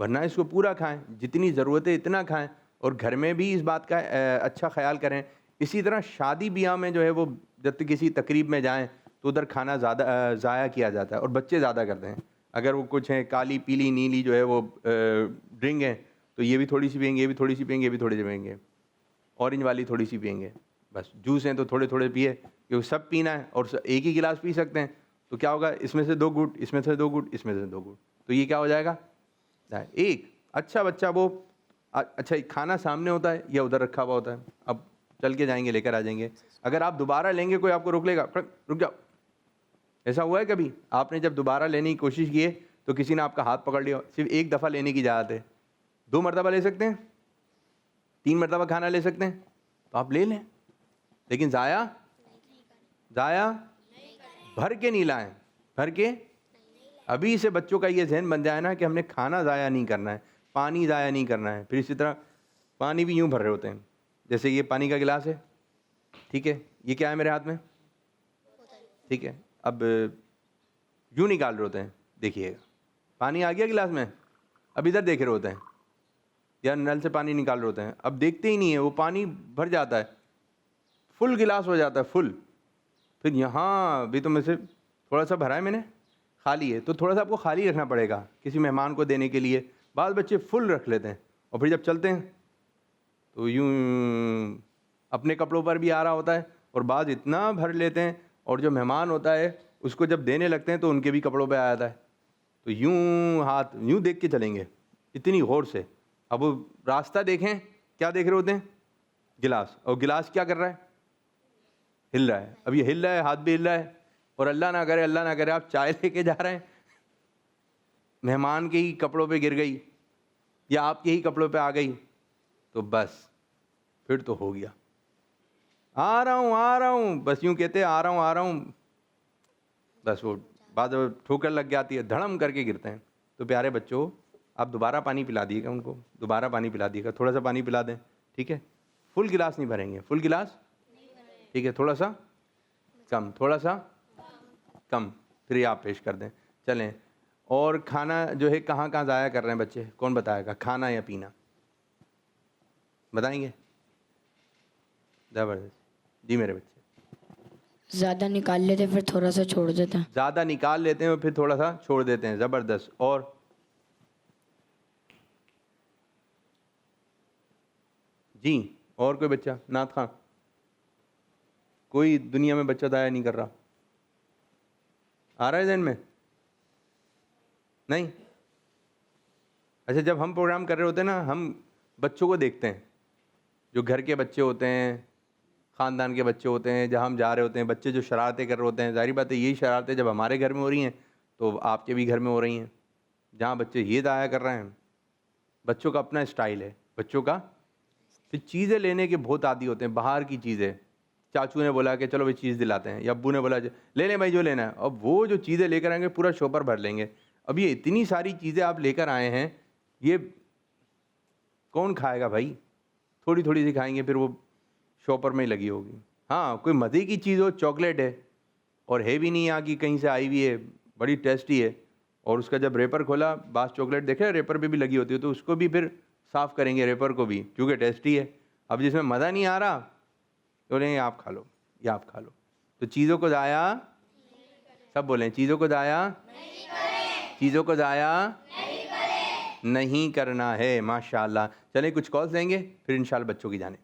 ورنہ اس کو پورا کھائیں، جتنی ضرورت ہے اتنا کھائیں، اور گھر میں بھی اس بات کا اچھا خیال کریں. اسی طرح شادی بیاہ میں جو ہے وہ جب تک کسی تقریب میں جائیں تو ادھر کھانا زیادہ ضائع کیا جاتا ہے، اور بچے زیادہ کرتے ہیں. اگر وہ کچھ ہیں کالی پیلی نیلی جو ہے وہ ڈرنک ہیں تو یہ بھی تھوڑی سی پئیں گے، یہ بھی تھوڑی سی پئیں گے، یہ بھی تھوڑی سی پئیں گے، اورنج والی تھوڑی سی پئیں گے. بس جوس ہیں تو تھوڑے تھوڑے پیے، کیونکہ سب پینا ہے اور ایک ہی گلاس پی سکتے ہیں. تو کیا ہوگا، اس میں سے 2 گھونٹ، اس میں سے 2 گھونٹ، اس میں سے 2 گھونٹ، تو یہ کیا ہو جائے گا ایک. اچھا بچہ وہ اچھا کھانا سامنے ہوتا ہے یا ادھر رکھا ہوا ہوتا ہے، اب چل کے جائیں گے لے کر آ جائیں گے. اگر آپ دوبارہ لیں گے کوئی آپ کو روک لے گا، رک جاؤ. ایسا ہوا ہے کبھی آپ نے جب دوبارہ لینے کی کوشش کی ہے تو کسی نے آپ کا ہاتھ پکڑ لیا؟ صرف ایک دفعہ لینے کی اجازت ہے، 2 مرتبہ لے سکتے ہیں، 3 مرتبہ کھانا لے سکتے ہیں، تو آپ لے لیں، لیکن ضائع بھر کے نہیں لائیں، بھر کے. ابھی سے بچوں کا یہ ذہن بن جائے نا کہ ہم نے کھانا ضائع نہیں کرنا ہے، پانی ضائع نہیں کرنا ہے. پھر اسی طرح پانی بھی یوں بھر رہے ہوتے ہیں، جیسے یہ پانی کا گلاس ہے، ٹھیک ہے، یہ کیا ہے میرے ہاتھ میں، ٹھیک ہے، اب یوں نکال رہے ہوتے ہیں، دیکھیے گا پانی آ گیا گلاس میں، اب ادھر دیکھ رہے ہوتے ہیں یا نل سے پانی نکال رہے ہوتے ہیں، اب دیکھتے ہی نہیں ہے، وہ پانی بھر جاتا ہے، فل گلاس ہو جاتا ہے فل. پھر یہاں بھی تو میں سے تھوڑا سا بھرا ہے میں نے، خالی ہے، تو تھوڑا سا آپ کو خالی رکھنا پڑے گا کسی مہمان کو دینے کے لیے. بعض بچے فل رکھ لیتے ہیں اور پھر جب چلتے ہیں تو یوں اپنے کپڑوں پر بھی آ رہا ہوتا ہے، اور بعض اتنا بھر لیتے ہیں اور جو مہمان ہوتا ہے اس کو جب دینے لگتے ہیں تو ان کے بھی کپڑوں پہ آ جاتا ہے. تو یوں ہاتھ یوں دیکھ کے چلیں گے اتنی غور سے. اب وہ راستہ دیکھیں کیا دیکھ رہے ہوتے ہیں، گلاس، اور گلاس کیا کر رہا ہے، ہل رہا ہے. اب یہ ہل رہا ہے، ہاتھ بھی ہل رہا ہے، اور اللہ نہ کرے آپ چائے لے کے جا رہے ہیں، مہمان کے ہی کپڑوں پہ گر گئی یا آپ کے ہی کپڑوں پہ آ گئی تو بس پھر تو ہو گیا. آ رہا ہوں بس یوں کہتے آ رہا ہوں، بس وہ بعد ٹھوکر لگ جاتی ہے، دھڑم کر کے گرتے ہیں. تو پیارے بچوں آپ دوبارہ پانی پلا دیے گا ان کو، دوبارہ پانی پلا دیے گا، تھوڑا سا پانی پلا دیں، ٹھیک ہے. فل گلاس نہیں بھریں گے، فل گلاس ٹھیک ہے، تھوڑا سا کم، تھوڑا سا کم، پھر یہ آپ پیش کر دیں. چلیں، اور کھانا جو ہے کہاں ضائع کر رہے ہیں بچے، کون بتائے گا، کھانا یا پینا، بتائیں گے؟ زبردست، جی میرے بچے. زیادہ نکال لیتے پھر تھوڑا سا چھوڑ دیتے ہیں. زیادہ نکال لیتے ہیں اور پھر تھوڑا سا چھوڑ دیتے ہیں، زبردست. اور جی اور کوئی بچہ، نعت خان، کوئی دنیا میں بچہ ضائع نہیں کر رہا، آ رہا ہے ذہن میں؟ نہیں؟ اچھا جب ہم پروگرام کر رہے ہوتے ہیں نا، ہم بچوں کو دیکھتے ہیں، جو گھر کے بچے ہوتے ہیں، خاندان کے بچے ہوتے ہیں، جہاں ہم جا رہے ہوتے ہیں، بچے جو شرارتیں کر رہے ہوتے ہیں، ظاہری بات ہے یہی شرارتیں جب ہمارے گھر میں ہو رہی ہیں تو آپ کے بھی گھر میں ہو رہی ہیں. جہاں بچے یہ ضائع کر رہے ہیں، بچوں کا اپنا اسٹائل ہے، بچوں کا پھر چیزیں لینے کے بہت عادی ہوتے ہیں، باہر کی چیزیں، چاچو نے بولا کہ چلو بھائی چیز دلاتے ہیں، یا ابو نے بولا لے لیں بھائی جو لینا ہے، اب وہ جو چیزیں لے کر آئیں گے پورا شوپر بھر لیں گے. اب یہ اتنی ساری چیزیں آپ لے کر آئے ہیں، یہ کون کھائے گا بھائی، تھوڑی تھوڑی سی کھائیں گے، پھر وہ شوپر میں ہی لگی ہوگی. ہاں کوئی مزے کی چیز ہو، چاکلیٹ ہے اور ہے بھی نہیں یہاں کی، کہیں سے آئی ہوئی ہے، بڑی ٹیسٹی ہے، اور اس کا جب ریپر کھولا، بعض چاکلیٹ دیکھے ریپر پہ بھی لگی ہوتی ہے، تو اس کو بھی پھر صاف کریں گے ریپر کو بھی، کیونکہ ٹیسٹی ہے. اب جس میں مزہ نہیں آ رہا تو بولیں گے آپ کھا لو یا آپ کھا لو. تو چیزوں کو ضائع، سب بولیں چیزوں کو ضائع، چیزوں کو ضائع نہیں کرنا ہے. ماشاء اللہ. چلیں کچھ کالز لیں گے پھر انشاءاللہ بچوں کی جانیں.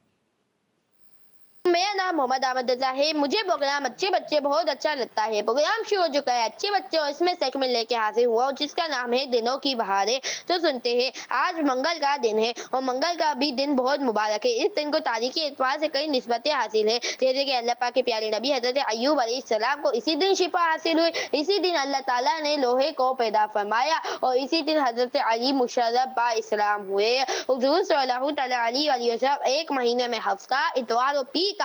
میرا نام محمد احمد رضا ہے. مجھے پروگرام اچھے بچے بہت اچھا لگتا ہے. پروگرام شروع ہو چکا ہے اچھے بچے، اور اس میں سیگمنٹ لے کے حاضر ہوا جس کا نام ہے دنوں کی بہاریں. تو سنتے ہیں، آج منگل کا دن ہے اور منگل کا بھی دن بہت مبارک ہے. اس دن کو تاریخی اعتبار سے کئی نسبتیں حاصل ہیں، جیسے کہ اللہ پاک کے پیارے نبی حضرت ایوب علیہ السلام کو اسی دن شفا حاصل ہوئی، اسی دن اللہ تعالیٰ نے لوہے کو پیدا فرمایا، اور اسی دن حضرت علی مشرف با اسلام ہوئے. حضور صلی اللہ تعالیٰ علیہ وسلم ایک مہینے میں ہفتہ اتوار و پیر کا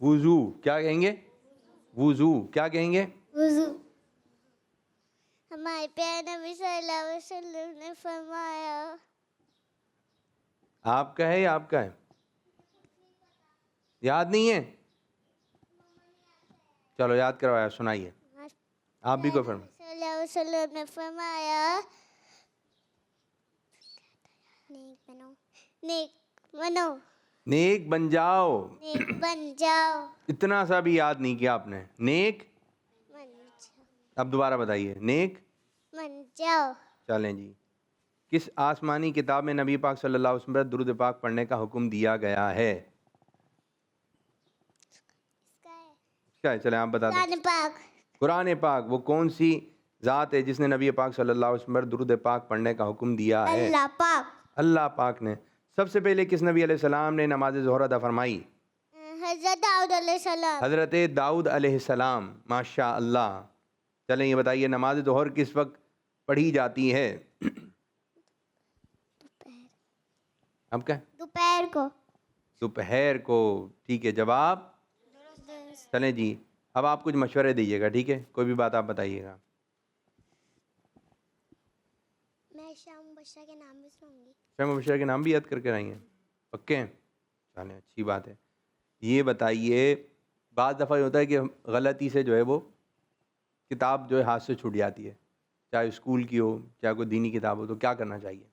وضو کیا کہیں گے؟ وضو کیا کہیں گے؟ وضو. ہمارے پیارے نبی صلی اللہ علیہ وسلم نے فرمایا. آپ کا ہے یا آپ کا ہے؟ یاد نہیں ہے؟ چلو یاد کروایا، سنائیے آپ بھی کو فرمائیں. صلی اللہ علیہ وسلم نے فرمایا نیک بنو، نیک بنو، نیک بن جاؤ. نیک بن جاؤ. اتنا سا بھی یاد نہیں کیا آپ نے. نیک، بن جاؤ. اب دوبارہ بتائیے. نیک بن جاؤ. چلیں جی. کس آسمانی کتاب میں نبی پاک صلی اللہ علیہ وسلم پر درود پاک پڑھنے کا حکم دیا گیا ہے؟ کیا ہے؟ چلیں آپ بتا دیں. قرآن پاک. قرآن پاک. وہ کون سی ذات ہے جس نے نبی پاک صلی اللہ علیہ وسلم پر درود پاک پڑھنے کا حکم دیا ہے؟ اللہ پاک. اللہ پاک نے. سب سے پہلے کس نبی علیہ السلام نے نماز ظہر ادا فرمائی؟ حضرت داؤد علیہ السلام. حضرت داؤد علیہ السلام. ماشاء اللہ. چلیں یہ بتائیے نماز ظہر کس وقت پڑھی جاتی ہے؟ اب کیا؟ دوپہر کو. دوپہر کو. ٹھیک ہے جواب. چلیں جی اب آپ کچھ مشورے دیجیے گا، ٹھیک ہے؟ کوئی بھی بات آپ بتائیے گا. میں شام بشرا کے نام بھی سنوں گی. شام بشرا کے نام بھی یاد کر کے آئیں گے؟ پکے ہیں؟ چلیں اچھی بات ہے. یہ بتائیے بعض دفعہ یہ ہوتا ہے کہ غلطی سے جو ہے وہ کتاب جو ہے ہاتھ سے چھوٹ جاتی ہے، چاہے اسکول کی ہو چاہے کوئی دینی کتاب ہو، تو کیا کرنا چاہیے؟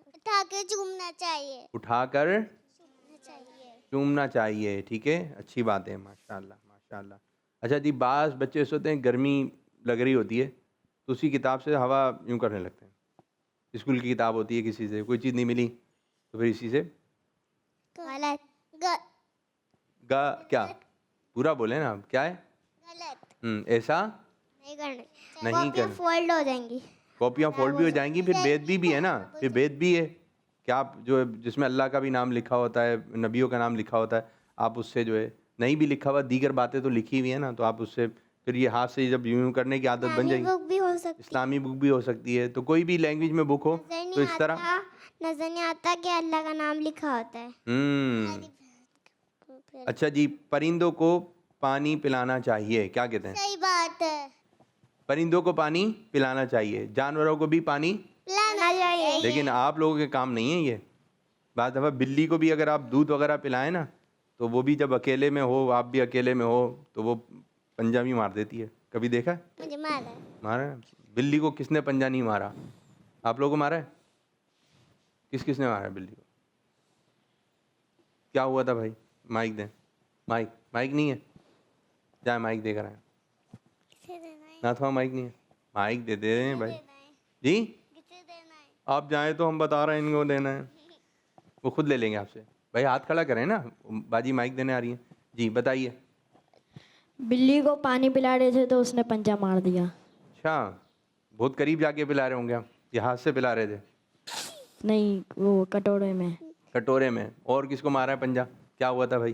اٹھا کے چومنا چاہیے. اٹھا کر چاہیے. چومنا چاہیے. ٹھیک ہے اچھی بات ہے. ماشاء اللہ ماشاء اللہ. اچھا جی بعض بچے ایسے ہوتے ہیں گرمی لگ رہی ہوتی ہے تو اسی کتاب سے ہوا یوں کرنے لگتے ہیں. اسکول کی کتاب ہوتی ہے، کسی سے کوئی چیز نہیں ملی تو پھر اسی سے غلط. گا کیا پورا بولیں نا. کیا ہے؟ غلط. ایسا نہیں کرنا. نہیں کرنا. فولڈ ہو جائیں گی. کاپیاں فولڈ بھی ہو جائیں گی. پھر بے بھی ہے نا. پھر بید بھی ہے کہ آپ جو ہے جس میں اللہ کا بھی نام لکھا ہوتا ہے، نبیوں کا نام لکھا ہوتا ہے، آپ اس سے جو ہے نہیں بھی لکھا ہوا دیگر باتیں تو لکھی ہوئی ہیں نا، تو آپ اس سے پھر یہ ہاتھ سے جب یوں کرنے کی عادت بن جائے گی. بک بھی ہو سکتی. اسلامی بک بھی ہو سکتی ہے. تو کوئی بھی لینگویج میں بک ہو تو اس طرح. نظر نہیں آتا کہ اللہ کا نام لکھا ہوتا ہے. اچھا جی پرندوں کو پانی پلانا چاہیے، کیا کہتے ہیں؟ صحیح بات ہے. پرندوں کو پانی پلانا چاہیے. جانوروں کو بھی پانی، پلانا چاہیے. لیکن آپ لوگوں کے کام نہیں ہے یہ. بعض دفعہ بلی کو بھی اگر آپ دودھ وغیرہ پلائیں نا تو وہ بھی جب اکیلے میں ہو، آپ بھی اکیلے میں ہو، تو وہ پنجہ بھی مار دیتی ہے. کبھی دیکھا ہے؟ مجھے مارا ہے. مارا ہے؟ بلی کو کس نے پنجہ نہیں مارا؟ آپ لوگوں کو مارا ہے؟ کس نے مارا ہے بلی کو؟ کیا ہوا تھا بھائی؟ مائک دیں. مائک نہیں ہے؟ جائیں مائک دے کر آئیں. نہ تھوڑا مائک نہیں ہے، مائک دے دے رہے ہیں بھائی. جی آپ جائیں تو ہم بتا رہے ہیں ان کو دینا ہے، وہ خود لے لیں گے آپ سے. بھائی ہاتھ کھڑا کریں نا، باجی مائک دینے آ رہی ہیں. جی بتائیے. بلی کو پانی پلا رہے تھے تو اس نے پنجہ مار دیا. اچھا بہت قریب جا کے پلا رہے ہوں گے آپ، یہ ہاتھ سے پلا رہے تھے؟ نہیں وہ کٹورے میں. کٹورے میں. اور کس کو مارا ہے پنجہ؟ کیا ہوا تھا بھائی؟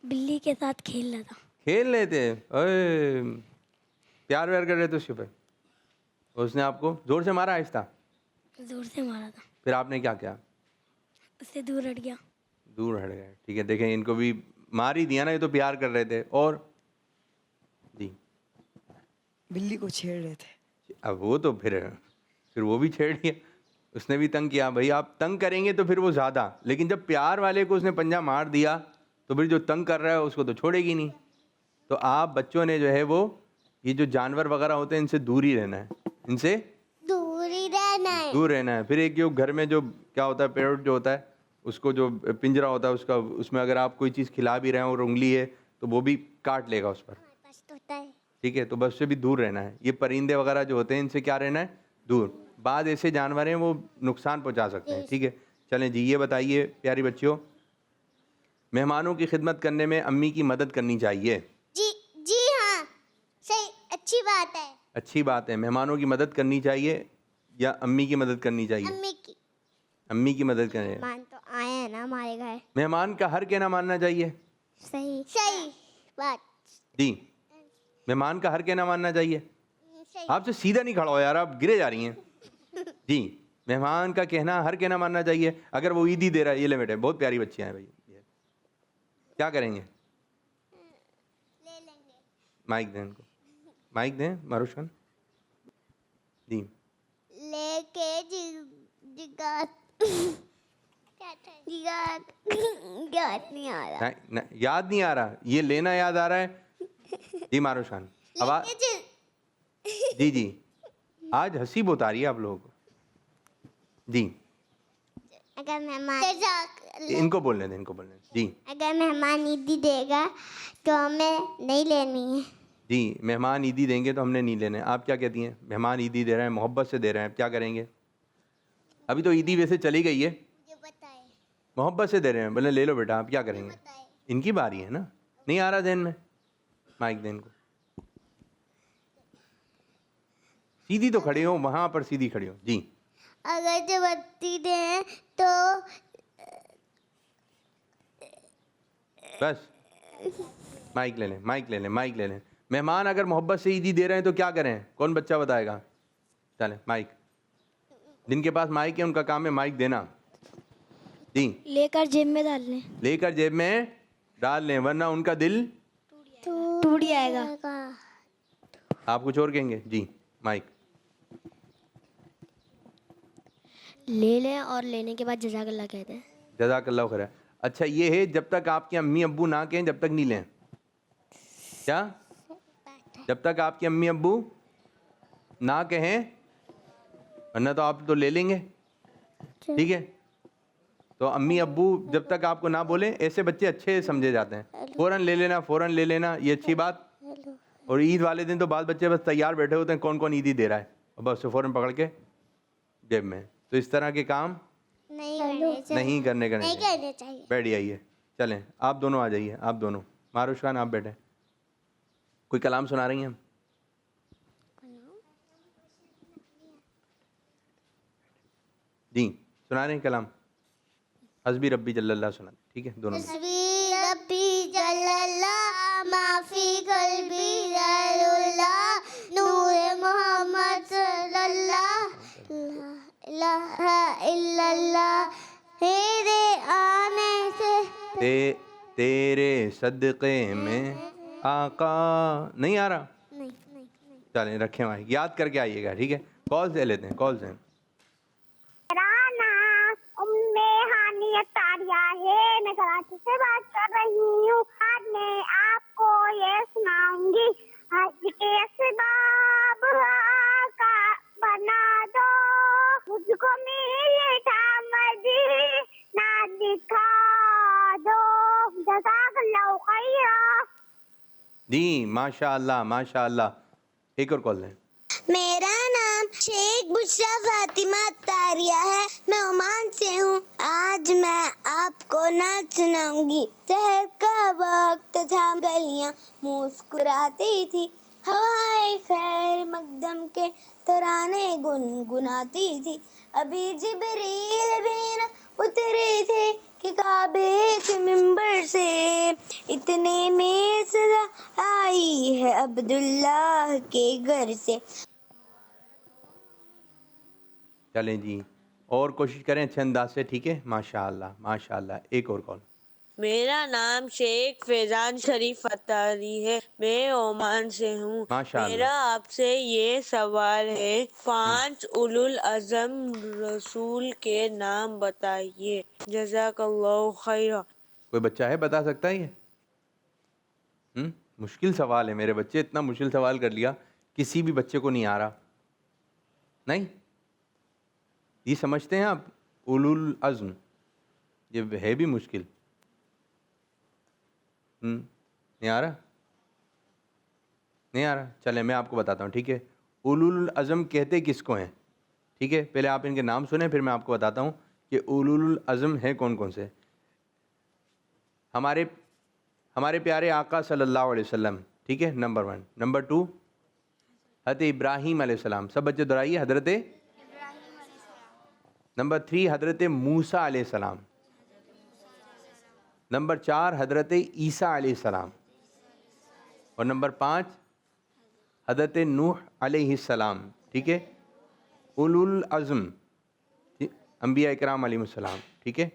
بلی کے ساتھ کھیل رہا تھا. کھیل رہے تھے، پیار ویار کر رہے تھے اس کے اوپر. اس نے آپ کو زور سے مارا؟ آہستہ زور سے مارا تھا. پھر آپ نے کیا کیا؟ اس سے دور ہٹ گیا. دور ہٹ گئے. ٹھیک ہے دیکھیں ان کو بھی مار ہی دیا نا، یہ تو پیار کر رہے تھے. اور جی بلی کو چھیڑ رہے تھے. اب وہ تو پھر وہ بھی چھیڑ دیا، اس نے بھی تنگ کیا. بھائی آپ تنگ کریں گے تو پھر وہ زیادہ، لیکن جب پیار والے کو اس نے پنجہ مار دیا تو پھر جو تنگ کر رہا ہے اس کو تو چھوڑے گی نہیں. تو آپ بچوں نے جو ہے وہ یہ جو جانور وغیرہ ہوتے ہیں ان سے دور ہی رہنا ہے، ان سے دور ہی رہنا ہے. دور رہنا ہے. پھر ایک جو گھر میں جو کیا ہوتا ہے پیرٹ جو ہوتا ہے اس کو جو پنجرا ہوتا ہے اس کا، اس میں اگر آپ کوئی چیز کھلا بھی رہے ہیں اور انگلی ہے تو وہ بھی کاٹ لے گا اس پر. ٹھیک ہے تو بس سے بھی دور رہنا ہے. یہ پرندے وغیرہ جو ہوتے ہیں ان سے کیا رہنا ہے؟ دور. بعض ایسے جانور ہیں وہ نقصان پہنچا سکتے ہیں. ٹھیک ہے چلیں جی یہ بتائیے پیاری بچیوں، مہمانوں کی خدمت کرنے میں امی کی مدد کرنی چاہیے؟ جی ہاں صحیح، اچھی بات ہے. اچھی بات ہے. مہمانوں کی مدد کرنی چاہیے یا امی کی مدد کرنی چاہیے؟ امی کی مدد کریں. مہمان تو آئے ہیں نا ہمارے گھر. مہمان کا ہر کہنا ماننا چاہیے؟ صحیح بات. جی مہمان کا ہر کہنا ماننا چاہیے. آپ سے سیدھا نہیں کھڑا ہو یار، آپ گرے جا رہی ہیں. جی مہمان کا کہنا ہر کہنا ماننا چاہیے. اگر وہ عیدی دے رہا ہے، یہ لے بیٹے بہت پیاری بچیاں ہیں بھائی، کیا کریں گے؟ لے لیں گے. مائک دیں ان کو, مائک دیں معروف خان جی. لے کے یاد نہیں آ رہا. یاد نہیں آ رہا, یہ لینا یاد آ رہا ہے. جی معروف خان آواز. جی جی آج ہنسی بہت آ رہی ہے آپ لوگوں کو. جی اگر مہمان ان کو بولنے دیں, ان کو بولنے دیں. جی اگر مہمان عیدی دے گا تو ہمیں نہیں لینی ہے. جی مہمان عیدی دیں گے تو ہم نے نہیں لینے. آپ کیا کہتی ہیں؟ مہمان عیدی دے رہے ہیں, محبت سے دے رہے ہیں, کیا کریں گے؟ ابھی تو عیدی ویسے چلی گئی ہے, مجھے بتائے محبت سے دے رہے ہیں, بولے لے لو بیٹا. آپ کیا کریں گے؟ بتائے. ان کی باری ہے نا, نہیں آ رہا ذہن میں. مائک دیں ان کو. سیدھی تو کھڑے ہو, وہاں پر سیدھی کھڑی ہو. جی اگر جو بتی دیں تو بس مائک لے لیں, مائک لے لیں, مائک لے لیں. مہمان اگر محبت سے عیدی دے رہے ہیں تو کیا کریں؟ کون بچہ بتائے گا؟ چلیں مائک. جن کے پاس مائک ہے ان کا کام ہے مائک دینا. جی لے کر جیب میں ڈال لیں. لے کر جیب میں ڈال لیں ورنہ ان کا دل ٹوٹ جائے گا. آپ کچھ اور کہیں گے؟ جی مائک. لے لیں اور لینے کے بعد جزاک اللہ کہتے ہیں. جزاک اللہ خیر. اچھا یہ ہے جب تک آپ کے امی ابو نہ کہیں جب تک نہیں لیں. کیا؟ جب تک آپ کے امی ابو نہ کہیں, ورنہ تو آپ تو لے لیں گے. ٹھیک ہے, تو امی ابو جب تک آپ کو نہ بولیں, ایسے بچے اچھے سمجھے جاتے ہیں. فوراً لے لینا, فوراً لے لینا, یہ اچھی بات. اور عید والے دن تو بعض بچے بس تیار بیٹھے ہوتے ہیں کون کون عیدی دے رہا ہے, اور بس فوراً پکڑ کے جیب میں. تو اس طرح کے کام نہیں کرنے چاہیے. بیٹھ جائیے. چلیں آپ دونوں آ جائیے, آپ دونوں. معروف خان آپ بیٹھیں. کوئی کلام سنا رہی ہیں؟ جی سنا رہے ہیں کلام. حسبی ربی جل اللہ سنا. ٹھیک ہے دونوں. حسبی ربی جل اللہ ما فی قلبی غیر اللہ نور محمد صلی اللہ لا الہ الا اللہ. تیرے آنے سے تیرے صدقے میں آقا. نہیں آ رہا؟ چلیں رکھیں وہاں, یاد کر کے آئیے گا. ٹھیک ہے کالز لے لیتے ہیں, کالز ہیں. میرا نام ام ہانیہ تاریہ ہے, میں کراچی سے بات کر رہی ہوں. آج میں آپ کو یہ سناؤں گی. حج کے اسباب کا بنا دو, مجھ کو میٹھا مدینہ دکھا دو. جزاک اللہ خیرا. جی ماشاء اللہ ماشاء اللہ. ایک اور کال لیں. میرا نام شیخ بشرا فاطمہ تاریہ ہے, میں عمان سے ہوں. آج میں آپ کو نعت سناؤں گی. سحر کا وقت تھا, گلیاں مسکراتی تھی, ہوائے خیر مقدم کے ترانے گنگناتی تھی. ابھی جبریل بھی نہ اترے تھے کہ کعبے کے منبر سے اتنے میں صدا آئی ہے عبداللہ کے گھر سے. چلیں جی اور کوشش کریں اچھے انداز سے. ٹھیک ہے ماشاء اللہ ماشاء اللہ. ایک اور کال. میرا نام شیخ فیضان شریف اتاری ہے, میں عمان سے ہوں. میرا آپ سے یہ سوال ہے, 5 اولو العزم رسول کے نام بتائیے. جزاک اللہ خیرا. کوئی بچہ ہے بتا سکتا ہے یہ؟ مشکل سوال ہے میرے بچے, اتنا مشکل سوال کر لیا, کسی بھی بچے کو نہیں آ رہا. نہیں یہ سمجھتے ہیں آپ اولو العزم, یہ ہے بھی مشکل. نہیں آ رہا, نہیں آ رہا. چلیں میں آپ کو بتاتا ہوں. ٹھیک ہے اولو العزم کہتے کس کو ہیں؟ ٹھیک ہے پہلے آپ ان کے نام سنیں پھر میں آپ کو بتاتا ہوں کہ اولو العزم ہیں کون کون سے. ہمارے پیارے آقا صلی اللہ علیہ وسلم. ٹھیک ہے نمبر 1. نمبر 2 حضرت ابراہیم علیہ السلام. سب بچے دہرائیے, حضرت. نمبر 3 حضرت موسیٰ علیہ السلام. نمبر 4 حضرت عیسیٰ علیہ السلام. اور نمبر 5 حضرت نوح علیہ السلام. ٹھیک ہے اولو العزم انبیاء اکرام علیہ السلام. ٹھیک ہے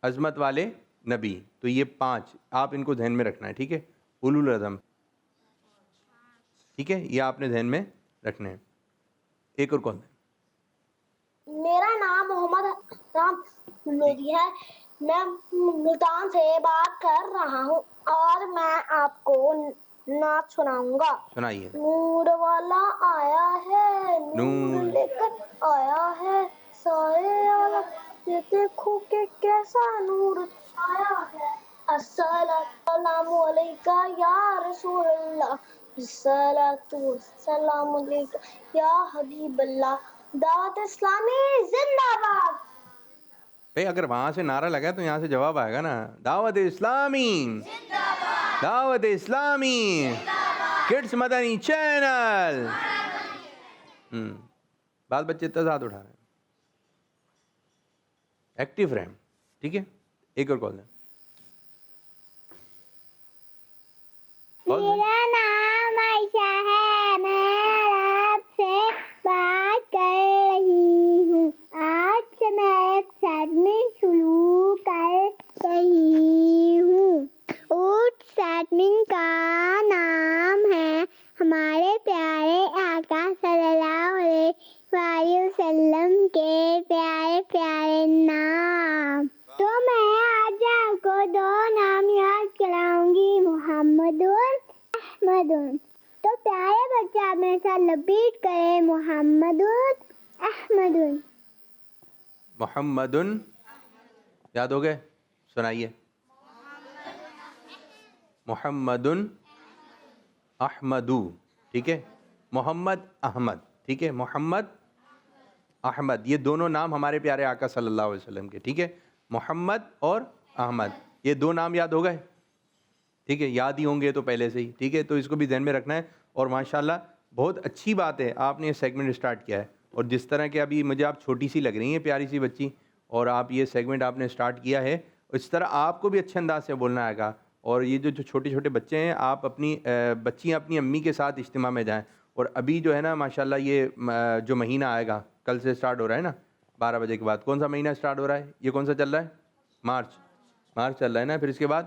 عظمت والے نبی. تو یہ 5 آپ ان کو ذہن میں رکھنا ہے, ٹھیک ہے, اولو العزم, ٹھیک ہے, یہ آپ نے ذہن میں رکھنا ہے. ایک اور کون ہے؟ میرا نام محمد رام لودھی ہے. میں ملتان سے بات کر رہا ہوں اور میں آپ کو نعت سناؤں گا. سنائیے. نور والا آیا ہے, نور لے کر آیا ہے, سارے عالم یہ دیکھو کہ کیسا نور آیا ہے. السلام علیکہ یا رسول اللہ, الصلاۃ والسلام علیکہ یا حبیب اللہ. دعوت اسلامی زندہ باد. بھئی اگر وہاں سے نعرہ لگا تو یہاں سے جواب آئے گا نا. دعوت اسلامی دعوت اسلامی کڈس مدنی چینل. بال بچے اتنا ہاتھ اٹھا رہے ہیں, ایکٹیو رہیں, ٹھیک ہے. ایک اور کال ہے. میرا نام عائشہ ہے, میں آپ سے بات کر رہی ہوں. آج سے میں ایک سیگمنٹ شروع کر رہی ہوں. اس سیگمنٹ کا نام ہے ہمارے پیارے آقا صلی اللہ علیہ وسلم کے پیارے پیارے نام. تو میں آج آپ کو 2 نام یاد کراؤں گی, محمد احمد. تو پیارے بچہ میرے ساتھ رپیٹ کرے, محمد احمد. محمد یاد ہو گئے؟ سنائیے. محمد احمد, ٹھیک ہے. محمد احمد, ٹھیک ہے. محمد احمد, یہ دونوں نام ہمارے پیارے آقا صلی اللہ علیہ وسلم کے, ٹھیک ہے. محمد اور احمد, یہ 2 نام یاد ہو گئے, ٹھیک ہے. یاد ہی ہوں گے تو پہلے سے ہی, ٹھیک ہے. تو اس کو بھی ذہن میں رکھنا ہے. اور ماشاءاللہ بہت اچھی بات ہے آپ نے یہ سیگمنٹ اسٹارٹ کیا ہے. اور جس طرح کہ ابھی مجھے آپ چھوٹی سی لگ رہی ہیں, پیاری سی بچی, اور آپ یہ سیگمنٹ آپ نے اسٹارٹ کیا ہے, اس طرح آپ کو بھی اچھے انداز سے بولنا آئے گا. اور یہ جو چھوٹے چھوٹے بچے ہیں, آپ اپنی بچیاں اپنی امی کے ساتھ اجتماع میں جائیں. اور ابھی جو ہے نا ماشاءاللہ یہ جو مہینہ آئے گا, کل سے اسٹارٹ ہو رہا ہے نا 12 بجے کے بعد. کون سا مہینہ اسٹارٹ ہو رہا ہے؟ یہ کون سا چل رہا ہے؟ مارچ چل رہا ہے نا. پھر اس کے بعد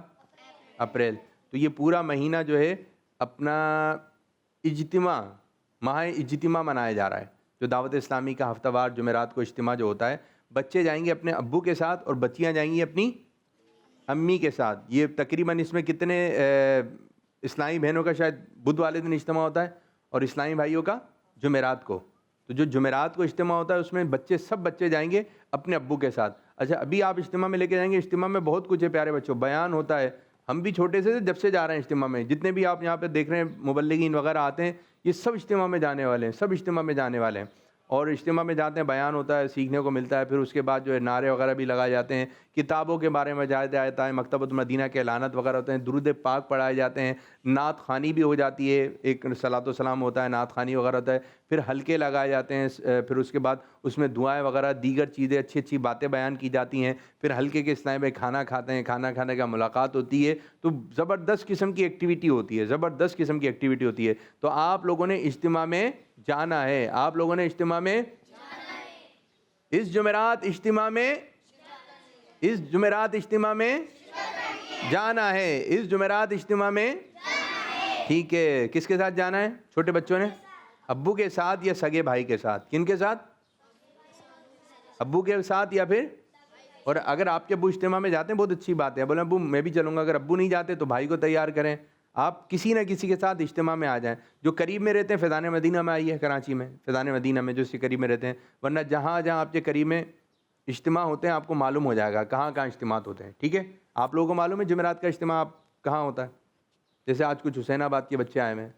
اپریل. تو یہ پورا مہینہ جو ہے اپنا اجتماع, ماہ اجتماع منایا جا رہا ہے. جو دعوت اسلامی کا ہفتہ وار جمعرات کو اجتماع جو ہوتا ہے, بچے جائیں گے اپنے ابو کے ساتھ اور بچیاں جائیں گی اپنی امی کے ساتھ. یہ تقریباً اس میں کتنے اسلامی بہنوں کا شاید بدھ والے دن اجتماع ہوتا ہے, اور اسلامی بھائیوں کا جمعرات کو. تو جو جمعرات کو اجتماع ہوتا ہے اس میں سب بچے جائیں گے اپنے ابو کے ساتھ. اچھا, ابھی آپ اجتماع میں لے کے جائیں گے, اجتماع میں بہت کچھ ہے پیارے بچوں, بیان ہوتا ہے. ہم بھی چھوٹے سے جب سے جا رہے ہیں اجتماع میں, جتنے بھی آپ یہاں پہ دیکھ رہے ہیں مبلغین وغیرہ آتے ہیں, یہ سب اجتماع میں جانے والے ہیں, سب اجتماع میں جانے والے ہیں. اور اجتماع میں جاتے ہیں, بیان ہوتا ہے, سیکھنے کو ملتا ہے. پھر اس کے بعد جو ہے نعرے وغیرہ بھی لگائے جاتے ہیں, کتابوں کے بارے میں جایا جاتا ہے, مکتبۃ المدینہ کے اعلانات وغیرہ ہوتے ہیں, درود پاک پڑھائے جاتے ہیں, نعت خوانی بھی ہو جاتی ہے, ایک صلاۃ و سلام ہوتا ہے, نعت خوانی وغیرہ ہوتا ہے. پھر حلقے لگائے جاتے ہیں, پھر اس کے بعد اس میں دعائیں وغیرہ دیگر چیزیں اچھی اچھی باتیں بیان کی جاتی ہیں. پھر حلقے کے اسلامی میں کھانا کھاتے ہیں, کھانا کھانے کا ملاقات ہوتی ہے. تو زبردست قسم کی ایکٹیویٹی ہوتی ہے, زبردست قسم کی ایکٹیویٹی ہوتی ہے. تو آپ لوگوں نے اجتماع میں جانا ہے, آپ لوگوں نے اجتماع میں اس جمعرات اجتماع میں جانا ہے, اس جمعرات اجتماع میں, ٹھیک ہے. کس کے ساتھ جانا ہے چھوٹے بچوں نے؟ ابو کے ساتھ یا سگے بھائی کے ساتھ؟ کن کے ساتھ؟ ابو کے ساتھ یا پھر, اور اگر آپ کے ابو اجتماع میں جاتے ہیں بہت اچھی بات ہے, بولے ابو میں بھی چلوں گا. اگر ابو نہیں جاتے تو بھائی کو تیار کریں, آپ کسی نہ کسی کے ساتھ اجتماع میں آ جائیں. جو قریب میں رہتے ہیں فیضان مدینہ میں آئیے, کراچی میں فیضان مدینہ میں جو اس کے قریب میں رہتے ہیں, ورنہ جہاں جہاں آپ کے قریب میں اجتماع ہوتے ہیں آپ کو معلوم ہو جائے گا کہاں کہاں اجتماعات ہوتے ہیں, ٹھیک ہے. آپ لوگوں کو معلوم ہے جمعرات کا اجتماع آپ کہاں ہوتا ہے؟ جیسے آج کچھ حسین آباد کے بچے آئے ہوئے ہیں,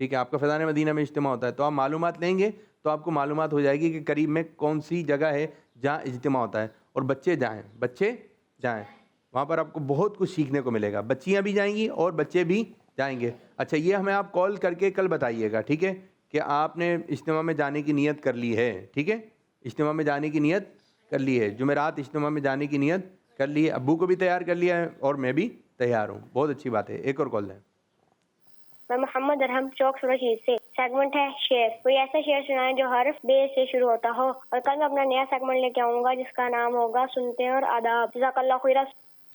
ٹھیک ہے, آپ کا فیضان مدینہ میں اجتماع ہوتا ہے, تو آپ معلومات لیں گے تو آپ کو معلومات ہو جائے گی کہ قریب میں کون سی جگہ ہے جہاں اجتماع ہوتا ہے. اور بچے جائیں, وہاں پر آپ کو بہت کچھ سیکھنے کو ملے گا. بچیاں بھی جائیں گی اور بچے بھی جائیں گے. اچھا, یہ ہمیں آپ کال کر کے کل بتائیے گا, ٹھیک ہے, کہ آپ نے اجتماع میں جانے کی نیت کر لی ہے, ٹھیک ہے, اجتماع میں جانے کی نیت کر لی ہے, جمعرات اجتماع میں جانے کی نیت کر لی ہے. ابو کو بھی تیار کر لیا ہے اور میں بھی تیار ہوں, بہت اچھی بات ہے. ایک اور کال دیں. میں محمد ارحم چوک سورشید سے. سیگمنٹ ہے شعر. کوئی ایسا شعر سنائیں جو حرف بے سے شروع ہوتا ہو. اور کل میں اپنا نیا سیگمنٹ لے کے آؤں گا جس کا نام ہوگا سنتے ہیں اور آداب. جزاک اللہ خیرہ.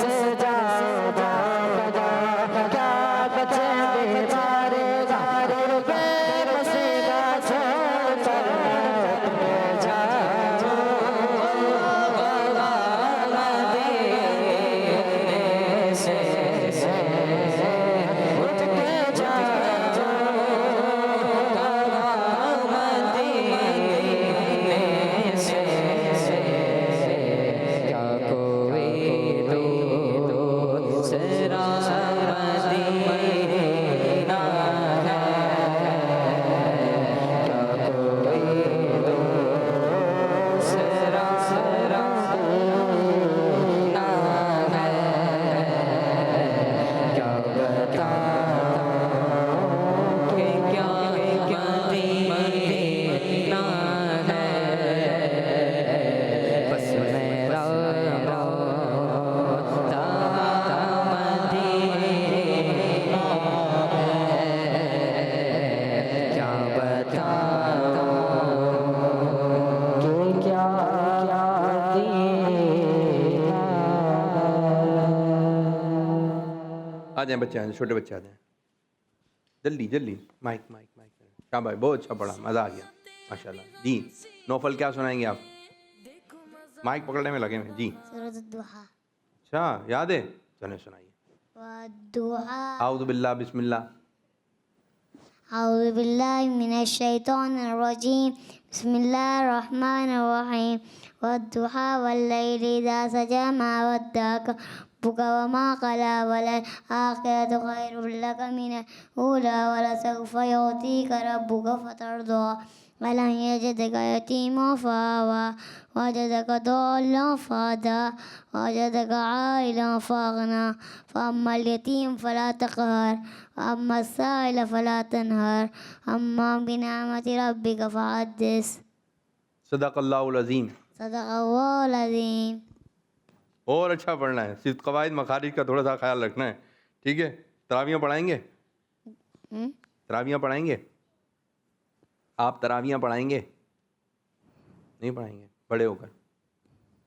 سے جا جا بجا کیا بچے بیچارے گارے بے بسی کا چھوڑ کر جا مدینے سے اٹھ کے جا آ جائیں بچے، آ جائیں چھوٹے بچے، آ جائیں جلدی جلدی. Mic mic mic. کیا بھائی بہت اچھا پڑھا، مزہ آ گیا ماشاء اللہ. جی نوفل کیا سنائیں گے آپ؟ مائک پکڑنے میں لگے ہوئے. جی سورۃ الضحیٰ. اچھا یاد ہے، چلیں سنائیے. والضحیٰ. اعوذ باللہ، بسم اللہ. اعوذ باللہ من الشیطان الرجیم. بسم اللہ الرحمن الرحیم. والضحیٰ واللیل اذا سجی ما ودعک ربک وما قلی وللآخرۃ خیر لک من الأولی ولسوف یعطیک ربک فترضی ألم يجدك يتيما فآوى وجدك ضالا فهدى وجدك عائلا فأغنى فأما اليتيم فلا تقهر وأما السائل فلا تنهر أما بنعمة ربك فحدث. صدق اللہ العظیم. صدق اللہ العظیم. اور اچھا پڑھنا ہے، صرف قواعد مخارج کا تھوڑا سا خیال رکھنا ہے، ٹھیک ہے؟ تراویاں پڑھائیں گے؟ تراویاں پڑھائیں گے آپ؟ تراویاں پڑھائیں گے؟ نہیں پڑھائیں گے؟ بڑے ہو کر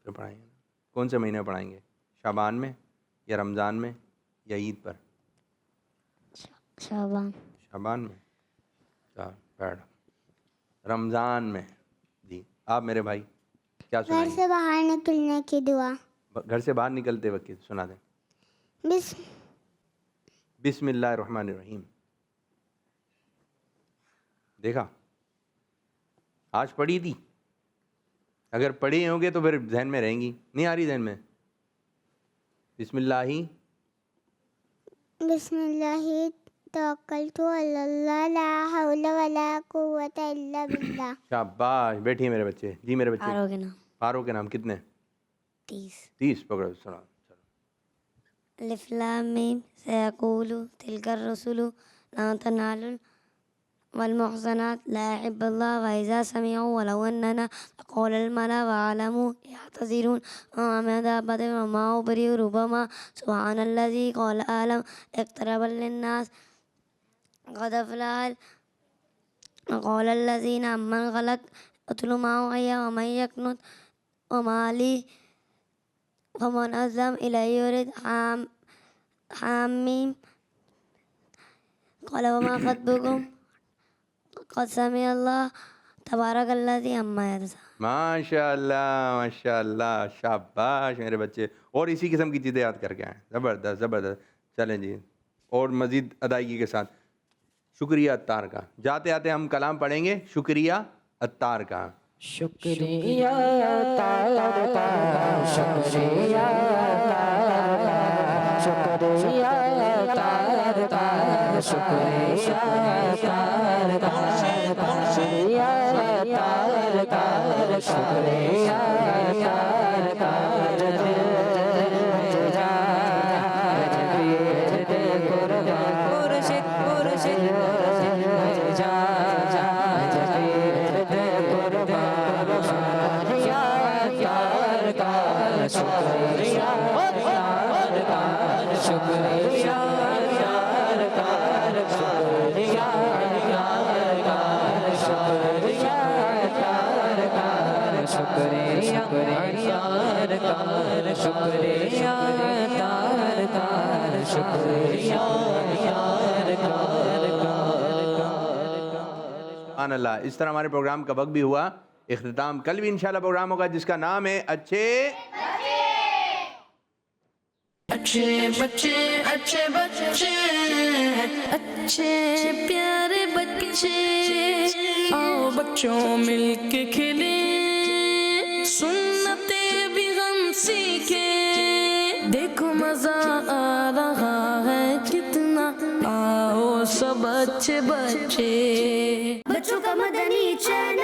پھر پڑھائیں گے. کون سے مہینے پڑھائیں گے؟ شعبان میں یا رمضان میں یا عید پر؟ شعبان. شعبان میں. بیٹھ رمضان میں. جی آپ میرے بھائی کیا گھر سنائیں گے؟ سے باہر نکلنے کی دعا. گھر سے باہر نکلتے وقت سنا دیں. بسم اللہ الرحمن الرحیم. دیکھا آج پڑھی تھی، اگر پڑھی ہوں گے تو پھر ذہن میں رہیں گی. نہیں آ رہی ذہن میں؟ بسم اللہ ہی بسم اللہ توکلت علی اللہ لا حول ولا قوت الا باللہ. شاباش. بیٹھیے میرے بچے. جی میرے بچے. آرو کے نام پاروں کے نام کتنے؟ 30 پکڑو. سنا. الف لام میم سیقول تلک الرسل لا تنالوا والمحصنات لا يحب الله وإذا سمعوا ولو أننا قول الملا وعلموا يعتذرون وما دابة وما أبرئ ربما سبحان الذي قال أعلم اقترب للناس قد أفلح قال الذين أمن غلط اتل ما أوحي ومن يقنط وما لي ومن أظلم إليه يرد حاميم قال وما خطبكم قد سمع اللہ تبارک الذی عما یصفون. ماشاء اللہ ماشاء اللہ. شاباش میرے بچے. اور اسی قسم کی چیزیں یاد کر کے آئیں. زبردست زبردست. چلیں جی اور مزید ادائیگی کے ساتھ شکریہ عطار کا. جاتے آتے ہم کلام پڑھیں گے شکریہ عطار کا. شکریہ عطار کا شکریہ شکریہ عطار کا شکریہ عطار کا شکریہ عطار کا شکریہ عطار کا. شکریہ شکریہ یار کا سبحان اللہ. اس طرح ہمارے پروگرام کا وقت بھی ہوا. اختتام کل بھی انشاءاللہ پروگرام ہوگا جس کا نام ہے اچھے بچے اچھے بچے اچھے پیارے بچے آؤ بچوں مل کے کھلے سنتے بھی غم سیکھے دیکھو مزہ آ رہا ہے کتنا آؤ سب اچھے بچے بچوں کا مدنی چینل